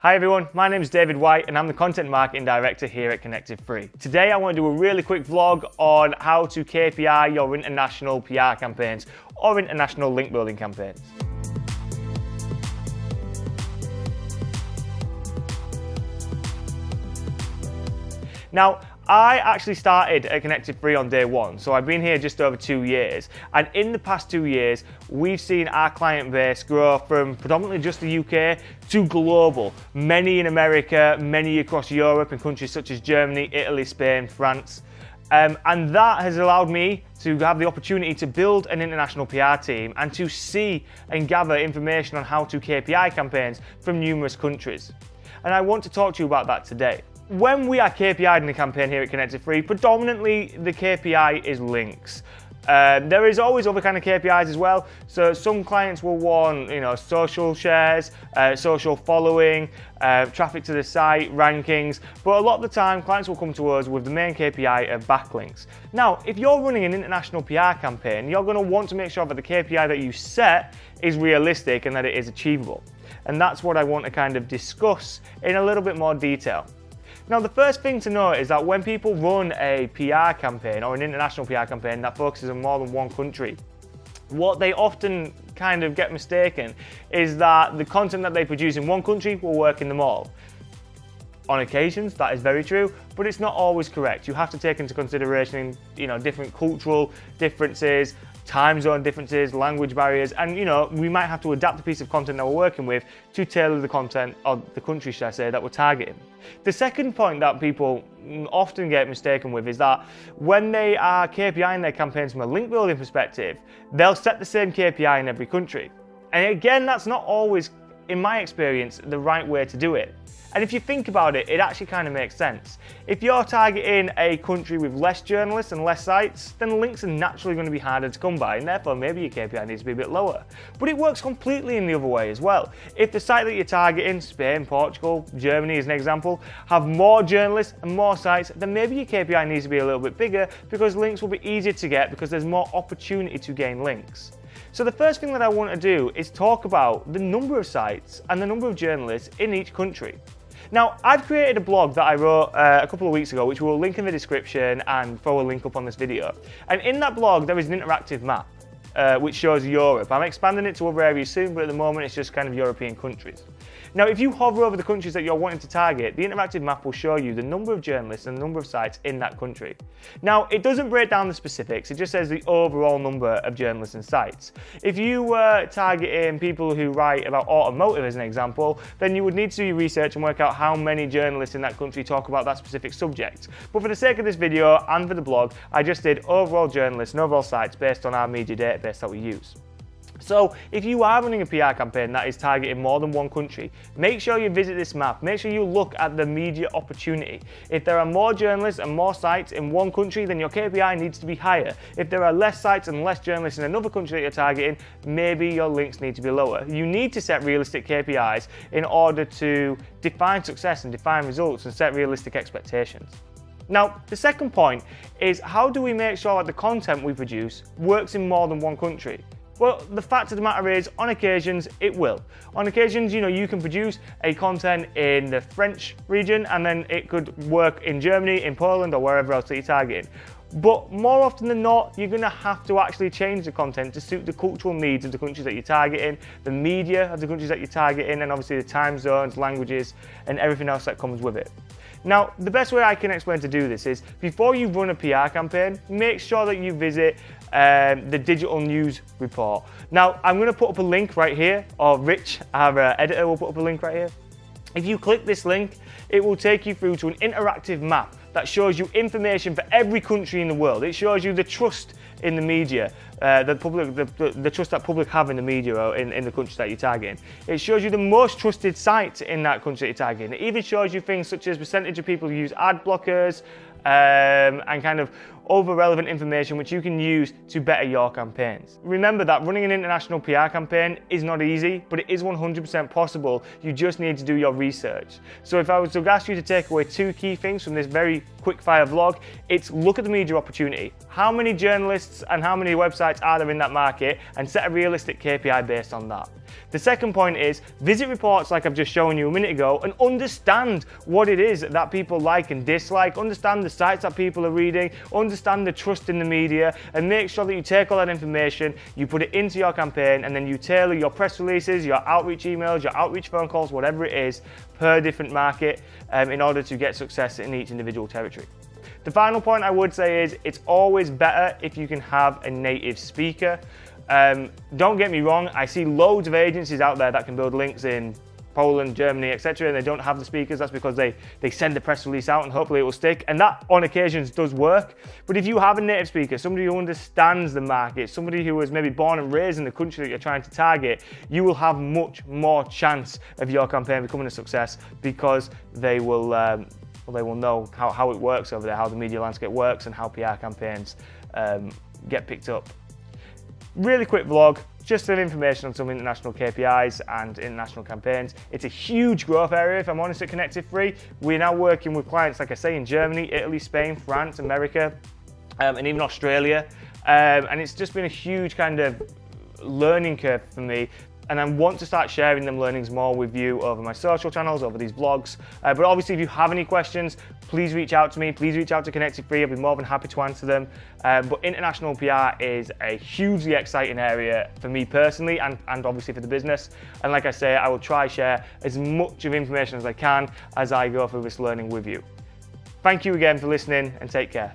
Hi everyone, my name is David White and I'm the Content Marketing Director here at Connected Free. Today I want to do a really quick vlog on how to KPI your international PR campaigns or international link building campaigns. Now, I actually started at Connected Free on day one, so I've been here just over 2 years. And in the past 2 years, we've seen our client base grow from predominantly just the UK to global. Many in America, many across Europe in countries such as Germany, Italy, Spain, France. And that has allowed me to have the opportunity to build an international PR team and to see and gather information on how to KPI campaigns from numerous countries. And I want to talk to you about that today. When we are KPI'ing the campaign here at Connected Free, predominantly the KPI is links. There is always other kind of KPIs as well. So some clients will want, social shares, social following, traffic to the site, rankings. But a lot of the time, clients will come to us with the main KPI of backlinks. Now, if you're running an international PR campaign, you're going to want to make sure that the KPI that you set is realistic and that it is achievable. And that's what I want to kind of discuss in a little bit more detail. Now, the first thing to note is that when people run a PR campaign or an international PR campaign that focuses on more than one country, what they often kind of get mistaken is that the content that they produce in one country will work in them all. On occasions, that is very true, but it's not always correct. You have to take into consideration, different cultural differences, time zone differences, language barriers, and we might have to adapt the piece of content that we're working with to tailor the content of the country, should I say, that we're targeting. The second point that people often get mistaken with is that when they are KPIing their campaigns from a link building perspective, they'll set the same KPI in every country. And again, that's not always, in my experience, the right way to do it. And if you think about it, it actually kind of makes sense. If you're targeting a country with less journalists and less sites, then links are naturally going to be harder to come by, and therefore maybe your KPI needs to be a bit lower. But it works completely in the other way as well. If the site that you're targeting, Spain, Portugal, Germany as an example, have more journalists and more sites, then maybe your KPI needs to be a little bit bigger because links will be easier to get because there's more opportunity to gain links. So the first thing that I want to do is talk about the number of sites and the number of journalists in each country. Now, I've created a blog that I wrote a couple of weeks ago, which we'll link in the description and throw a link up on this video. And in that blog, there is an interactive map, which shows Europe. I'm expanding it to other areas soon, but at the moment, it's just kind of European countries. Now, if you hover over the countries that you're wanting to target, the interactive map will show you the number of journalists and the number of sites in that country. Now, it doesn't break down the specifics, it just says the overall number of journalists and sites. If you were targeting people who write about automotive as an example, then you would need to do your research and work out how many journalists in that country talk about that specific subject. But for the sake of this video and for the blog, I just did overall journalists and overall sites based on our media database that we use. So if you are running a PR campaign that is targeting more than one country, make sure you visit this map. Make sure you look at the media opportunity. If there are more journalists and more sites in one country, then your KPI needs to be higher. If there are less sites and less journalists in another country that you're targeting, maybe your links need to be lower. You need to set realistic KPIs in order to define success and define results and set realistic expectations. Now, the second point is how do we make sure that the content we produce works in more than one country? Well, the fact of the matter is, on occasions, it will. On occasions, you can produce a content in the French region and then it could work in Germany, in Poland, or wherever else that you're targeting. But more often than not, you're going to have to actually change the content to suit the cultural needs of the countries that you're targeting, the media of the countries that you're targeting, and obviously the time zones, languages, and everything else that comes with it. Now, the best way I can explain to do this is, before you run a PR campaign, make sure that you visit the digital news report. Now, I'm going to put up a link right here, or Rich, our editor, will put up a link right here. If you click this link, it will take you through to an interactive map that shows you information for every country in the world. It shows you the trust in the media, the trust that public have in the media or in the countries that you're targeting. It shows you the most trusted sites in that country that you're targeting. It even shows you things such as percentage of people who use ad blockers, and kind of other relevant information which you can use to better your campaigns. Remember that running an international PR campaign is not easy, but it is 100% possible. You just need to do your research. So if I was to ask you to take away 2 key things from this very quick fire vlog, it's look at the media opportunity. How many journalists and how many websites are there in that market, and set a realistic KPI based on that. The second point is visit reports like I've just shown you a minute ago and understand what it is that people like and dislike, understand the sites that people are reading, understand the trust in the media, and make sure that you take all that information, you put it into your campaign, and then you tailor your press releases, your outreach emails, your outreach phone calls, whatever it is, per different market in order to get success in each individual territory. The final point I would say is it's always better if you can have a native speaker. Don't get me wrong, I see loads of agencies out there that can build links in Poland, Germany, etc., and they don't have the speakers. That's because they send the press release out and hopefully it will stick, and that on occasions does work. But if you have a native speaker, somebody who understands the market, somebody who was maybe born and raised in the country that you're trying to target, you will have much more chance of your campaign becoming a success, because they will know how it works over there, how the media landscape works, and how PR campaigns get picked up. Really quick vlog, just some information on some international KPIs and international campaigns. It's a huge growth area, if I'm honest, at Connected Free. We're now working with clients, like I say, in Germany, Italy, Spain, France, America, and even Australia. And it's just been a huge kind of learning curve for me. And I want to start sharing them learnings more with you over my social channels, over these vlogs. But obviously, if you have any questions, please reach out to me. Please reach out to Connected Free. I'll be more than happy to answer them. But international PR is a hugely exciting area for me personally, and obviously for the business. And like I say, I will try share as much of information as I can as I go through this learning with you. Thank you again for listening, and take care.